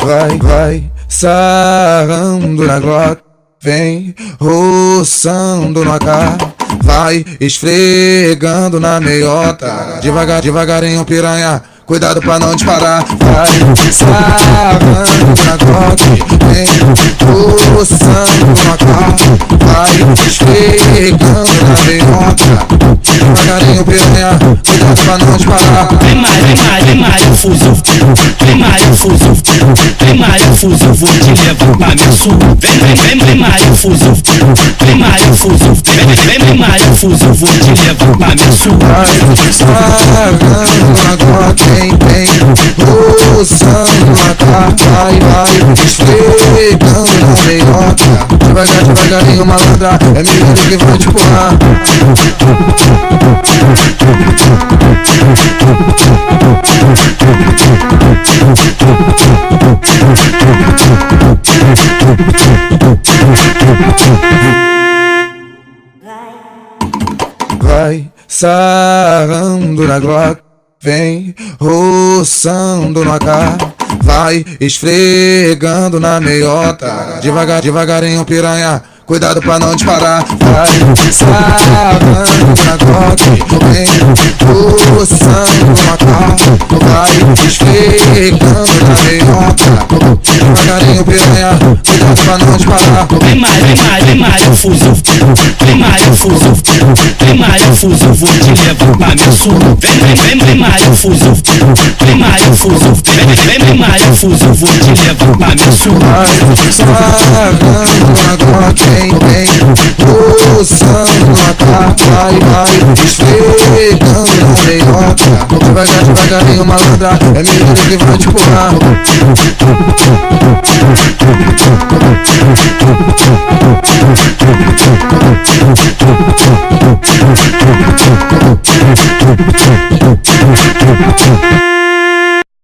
vai sarrando na Glock, vem roçando no AK, vai esfregando na meiota, devagarinho piranha, cuidado pra não disparar. Vai sarrando na Glock, vem roçando no AK, vai esfregando na meiota, devagarinho piranha, cuidado pra não disparar. Vem Maria Fuzil, vem Maria Fuzil, vem Maria Fuzil, vou te levar pra minha sul. Vem Maria Fuzil, vem Maria Fuzil, vem Maria Fuzil, vou te levar pra minha sul. Vai sarrando na Glock, vem roçando no AK, vai esfregando na meiota, devagarinho malandra, é menino que vai te empurrar. Vai sarrando na Glock, vem roçando no AK, vai esfregando na meiota, devagarinho piranha, cuidado pra não disparar. Vai sarrando na Glock, vem roçando no AK, vai esfregando na meiota, devagarinho piranha, cuidado pra não disparar. Vem Maria Fuzil, vem Maria Fuzil, vem Maria Fuzil, vou te levar pra minha sul. Vem Maria Fuzil, vem Maria Fuzil, vem Maria Fuzil, vou te levar pra minha sul. Vai sarrando na Glock, vem roçando no AK, vai esfregando na meiota, devagarinho malandra, é menino que vai te empurrar.